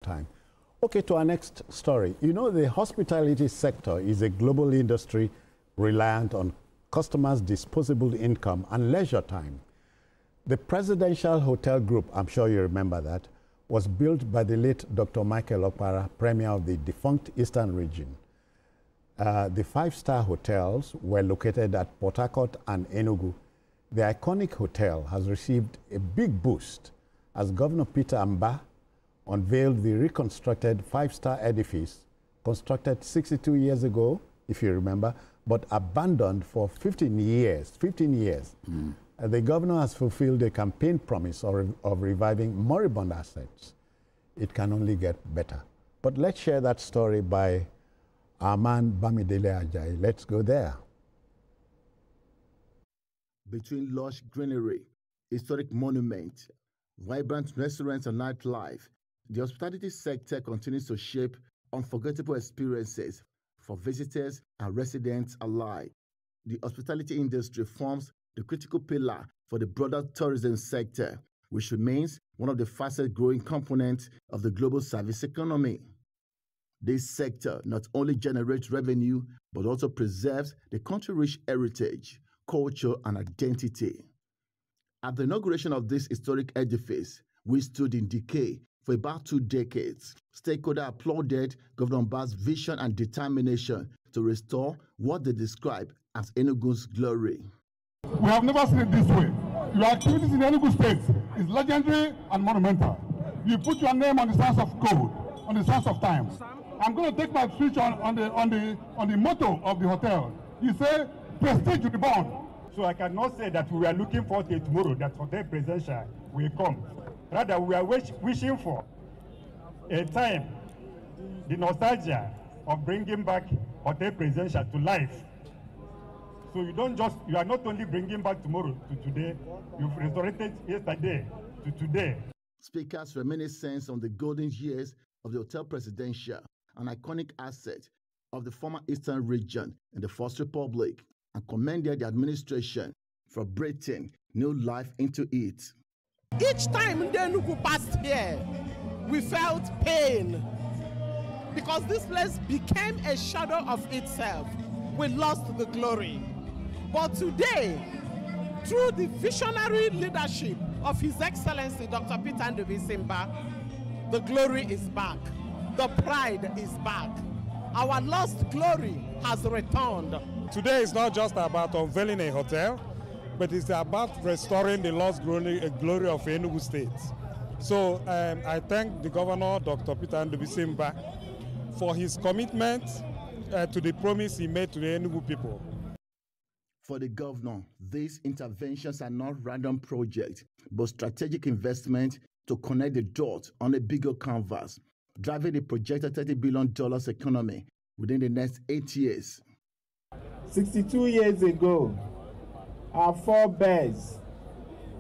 time. Okay, to our next story. You know, the hospitality sector is a global industry reliant on customers' disposable income and leisure time. The Presidential Hotel Group, I'm sure you remember that, was built by the late Dr. Michael Okpara, premier of the defunct Eastern region. The five-star hotels were located at Port Harcourt and Enugu. The iconic hotel has received a big boost as Governor Peter Mbah unveiled the reconstructed five-star edifice, constructed 62 years ago, if you remember, but abandoned for 15 years. The governor has fulfilled a campaign promise of reviving moribund assets. It can only get better. But let's share that story by our man Bamidele Ajayi. Let's go there. Between lush greenery, historic monuments, vibrant restaurants and nightlife, the hospitality sector continues to shape unforgettable experiences for visitors and residents alike. The hospitality industry forms the critical pillar for the broader tourism sector, which remains one of the fastest growing components of the global service economy. This sector not only generates revenue, but also preserves the country's rich heritage, culture, and identity. At the inauguration of this historic edifice, which stood in decay for about 2 decades, stakeholders applauded Governor Mbah's vision and determination to restore what they describe as Enugu's glory. We have never seen it this way. Your activities in Enugu State is legendary and monumental. You put your name on the sands of gold, on the sands of time. I'm going to take my speech on the motto of the hotel. You say, prestige reborn. So I cannot say that we are looking for till tomorrow that Hotel Presidential will come. Rather, we are wishing for a time, the nostalgia of bringing back Hotel Presidential to life. So you are not only bringing back tomorrow to today, you've restored yesterday to today. Speakers reminiscence on the golden years of the Hotel Presidential, an iconic asset of the former Eastern region in the First Republic, and commended the administration for breathing new life into it. Each time Enugu passed here, we felt pain because this place became a shadow of itself. We lost the glory. But today, through the visionary leadership of His Excellency Dr. Peter TVC Mbah, the glory is back. The pride is back. Our lost glory has returned. Today is not just about unveiling a hotel, but it's about restoring the lost glory of Enugu State. So I thank the Governor, Dr. Peter TVC Mbah, for his commitment to the promise he made to the Enugu people. For the governor, these interventions are not random projects, but strategic investment to connect the dots on a bigger canvas, driving the projected $30 billion economy within the next 8 years. 62 years ago, our forebears,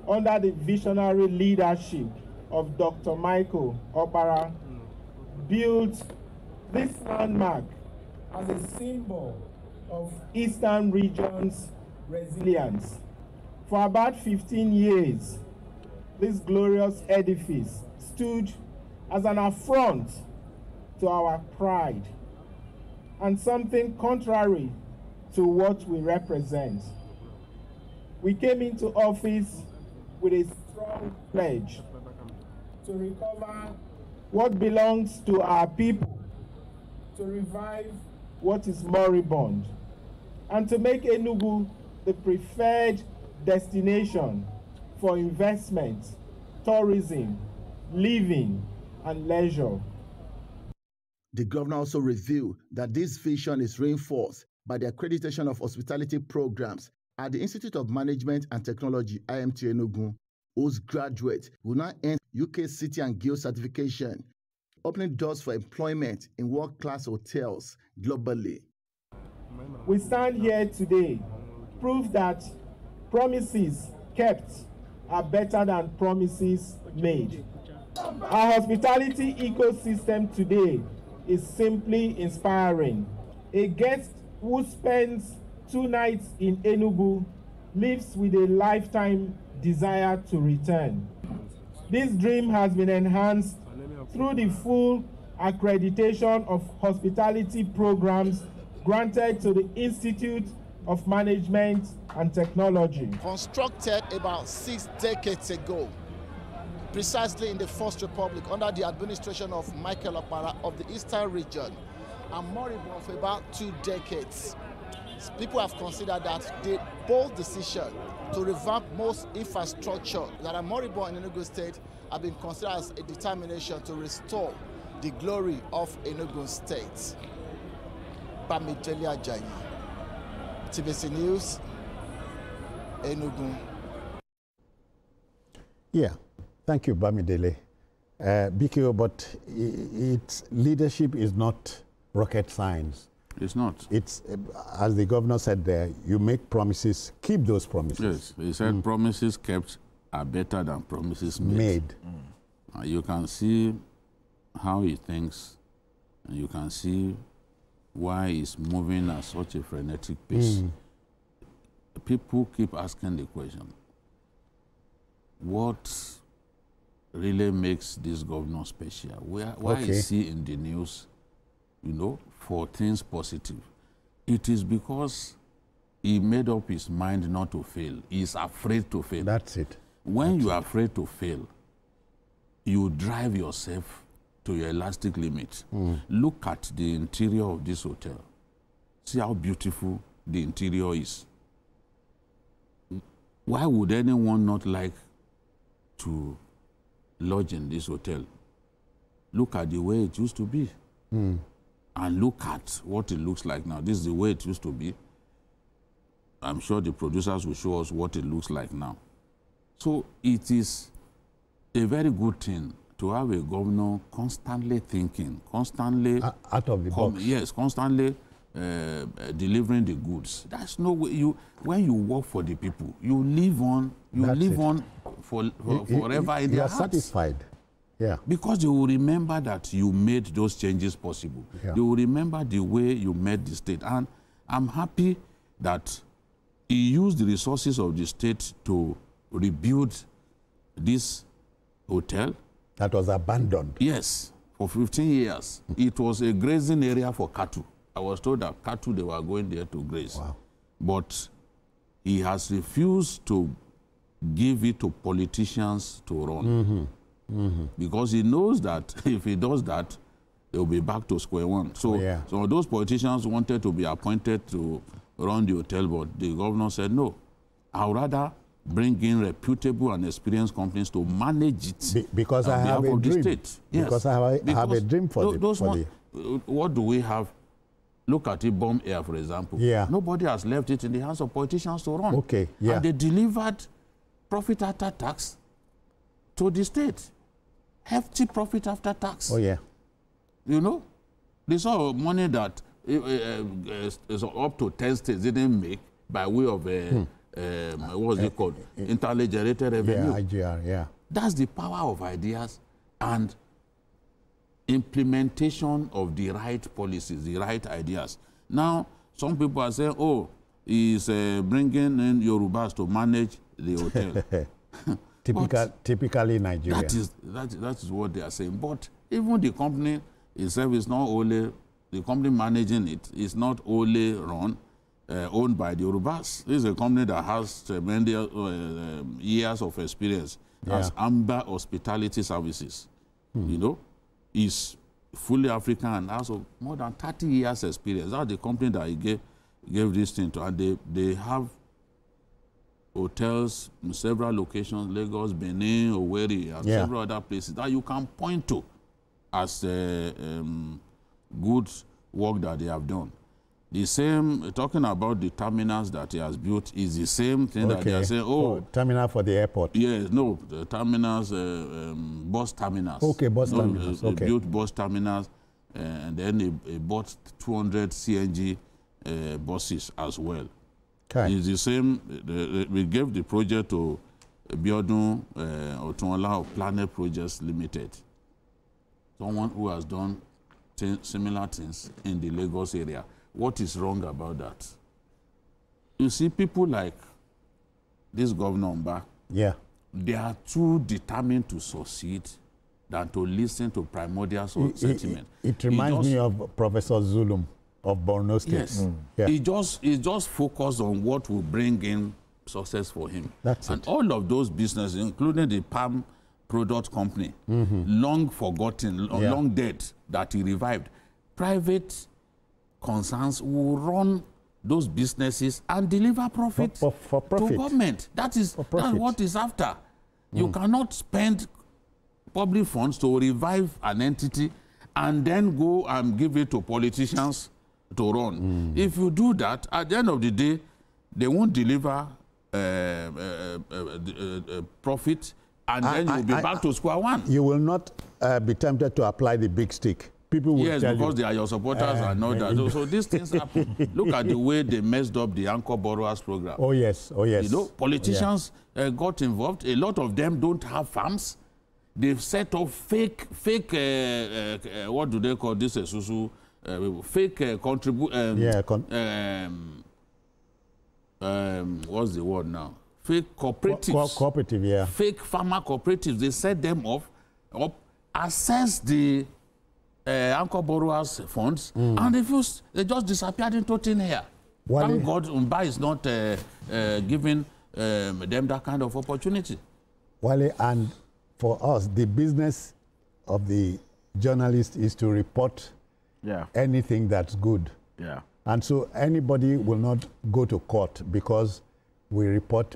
under the visionary leadership of Dr. Michael Okpara, built this landmark as a symbol of Eastern region's resilience. For about 15 years, this glorious edifice stood as an affront to our pride and something contrary to what we represent. We came into office with a strong pledge to recover what belongs to our people, to revive what is moribund, and to make Enugu the preferred destination for investment, tourism, living, and leisure. The governor also revealed that this vision is reinforced by the accreditation of hospitality programs at the Institute of Management and Technology, IMT Enugu, whose graduates will now earn UK City and Guild certification, opening doors for employment in world-class hotels globally. We stand here today, proof that promises kept are better than promises made. Our hospitality ecosystem today is simply inspiring. A guest who spends 2 nights in Enugu lives with a lifetime desire to return. This dream has been enhanced through the full accreditation of hospitality programs granted to the Institute of Management and Technology. Constructed about 6 decades ago, precisely in the First Republic under the administration of Michael Okpara of the Eastern region, and moribund for about 2 decades. People have considered that the bold decision to revamp most infrastructure that are moribund in Enugu State have been considered as a determination to restore the glory of Enugu State. Bamidele Ajayi, TVC News, Enugu. Yeah, thank you, Bamidele. BKO, but its leadership is not rocket science. It's not. It's, as the governor said there, you make promises, keep those promises. Yes, he said promises kept are better than promises made. You can see how he thinks, and you can see why he's moving at such a frenetic pace. People keep asking the question, what really makes this governor special? Why is he in the news, you know, for things positive? It is because he made up his mind not to fail. He's afraid to fail. That's it. When you are afraid to fail, you drive yourself to your elastic limit. Look at the interior of this hotel. See how beautiful the interior is. Why would anyone not like to lodge in this hotel? Look at the way it used to be. And look at what it looks like now. This is the way it used to be. I'm sure the producers will show us what it looks like now. So it is a very good thing to have a governor constantly thinking, constantly out of the box. Yes, constantly delivering the goods. That's no way. When you work for the people, you live on. You live on forever in their hearts. You are satisfied. Yeah. Because they will remember that you made those changes possible. Yeah. They will remember the way you made the state. And I'm happy that he used the resources of the state to rebuild this hotel. That was abandoned. Yes, for 15 years. It was a grazing area for cattle. I was told that cattle, they were going there to graze. Wow. But he has refused to give it to politicians to run. Because he knows that if he does that, they'll be back to square one. So, so those politicians wanted to be appointed to run the hotel, but the governor said, no, I'd rather bring in reputable and experienced companies to manage it. Because I have a dream. Yes. Because I have a dream for the what do we have? Look at it, Bomb Air, for example. Yeah. Nobody has left it in the hands of politicians to run. Okay. Yeah. And they delivered profit after tax to the state. Hefty profit after tax. Oh, yeah. You know, they saw money that is up to 10 states didn't make by way of what's it called? Internally generated revenue. Yeah, IGR, yeah. That's the power of ideas and implementation of the right policies, the right ideas. Now, some people are saying, oh, he's bringing in Yorubas to manage the hotel. Typically Nigeria. That is what they are saying. But even the company itself is not only, the company managing it is not only run, owned by the Yorubas. This is a company that has tremendous years of experience. As Mbah Hospitality Services, you know, is fully African and has more than 30 years experience. That's the company that he gave this thing to. And they have hotels in several locations, Lagos, Benin, Owerri, and several other places that you can point to as good work that they have done. The same, talking about the terminals that he has built, is the same thing that they are saying, oh... terminal for the airport. Yes, no, the terminals, bus terminals. Okay, bus terminals, They built bus terminals, and then they bought 200 CNG buses as well. Okay. It's the same, we gave the project to Biodun Otunla of Planet Projects Limited. Someone who has done similar things in the Lagos area. What is wrong about that? You see, people like this Governor Mbah, they are too determined to succeed than to listen to primordial sentiment. It reminds me of Professor Zulum of Borno State. Yes. Yeah. He just focused on what will bring in success for him. That's and it. all of those businesses, including the palm product company, long forgotten, long dead, that he revived. Private concerns will run those businesses and deliver profit, for profit to government. That's what is after. You cannot spend public funds to revive an entity and then go and give it to politicians to run. If you do that, at the end of the day, they won't deliver profit, and then you'll be back to square one. You will not be tempted to apply the big stick. People will tell because you, they are your supporters and all that. So these things happen. Look at the way they messed up the anchor borrowers program. Oh yes, oh yes. You know, politicians got involved. A lot of them don't have farms. They've set up fake. What do they call this? Fake what's the word now? Fake cooperatives. Cooperative, yeah. Fake farmer cooperatives. They set them up, assess the anchor borrowers funds, and they just disappeared into thin air. Thank God Mbah is not giving them that kind of opportunity. Wale, and for us, the business of the journalist is to report anything that's good. Yeah. And so anybody will not go to court because we report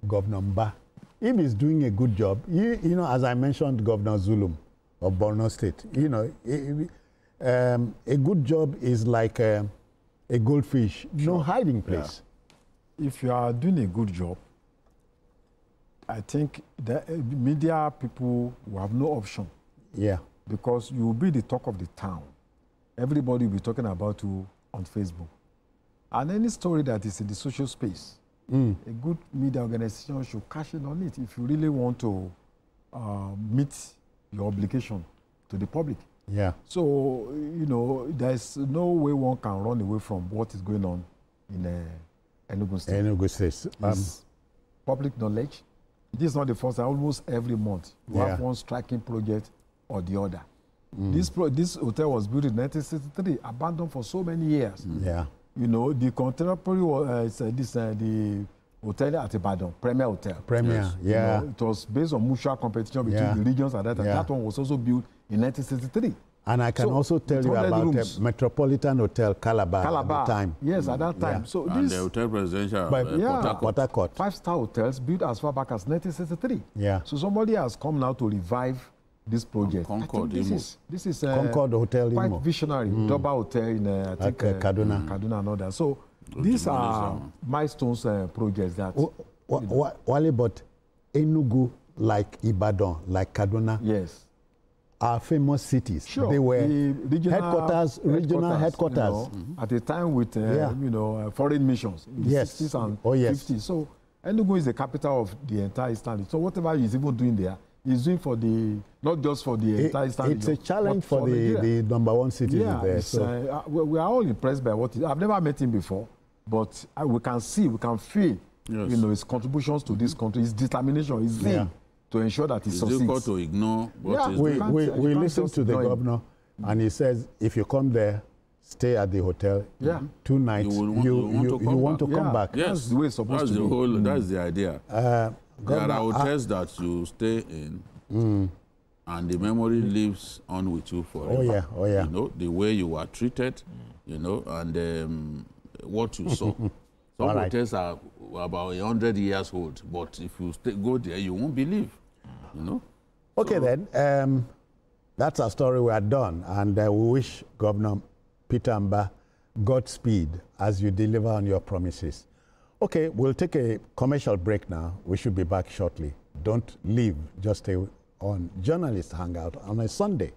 Governor Mbah. If he's doing a good job, you know, as I mentioned, Governor Zulum of Borno State, you know, a good job is like a goldfish, no hiding place. Yeah. If you are doing a good job, I think the media people will have no option. Yeah. Because you will be the talk of the town. Everybody will be talking about you on Facebook. And any story that is in the social space, a good media organization should cash in on it if you really want to meet your obligation to the public. Yeah. So, you know, there's no way one can run away from what is going on in Enugu State. Enugu State. It's public knowledge. This is not the first time. Almost every month, you have one striking project or the other. This hotel was built in 1963, abandoned for so many years. Yeah. You know, the contemporary the hotel at Ibadan, Premier Hotel. Premier, yes. yeah. You know, it was based on mutual competition between the regions at that time. That one was also built in 1963. And I can also tell you about the Metropolitan Hotel Calabar at the time. Yes, at that time. So and the Hotel Presidential Port Harcourt. 5-star hotels built as far back as 1963. Yeah. So somebody has come now to revive this project. Concord, this is Concord Hotel quite Imo. visionary. Double Hotel in I think Kaduna. Kaduna and all that. So these are milestones projects that. Wale, but Enugu, like Ibadan, like Kaduna, yes, are famous cities. Sure. They were the regional headquarters. You know, at a time with you know, foreign missions in the 60s and 50s. So Enugu is the capital of the entire Eastern. So whatever he's even doing there, he's doing for the, not just for the entire Eastern. It's a challenge for the number 1 city there. So. We are all impressed by what I've never met him before, but we can see, we can feel, you know, his contributions to this country, his determination, his zeal to ensure that he succeeds. It's difficult to ignore what is we listened to the governor, and he says, if you come there, stay at the hotel 2 nights. You want to come back. Yes, that's the way it's supposed to be. That's the idea. There are hotels that you stay in, and the memory lives on with you forever. Oh yeah. You know, the way you were treated, you know, and what you saw. Some hotels are about 100 years old, but if you go there, you won't believe, you know. Okay, then. That's our story. We are done. And we wish Governor Peter Mbah Godspeed as you deliver on your promises. Okay, we'll take a commercial break now. We should be back shortly. Don't leave. Just stay on Journalist Hangout on a Sunday.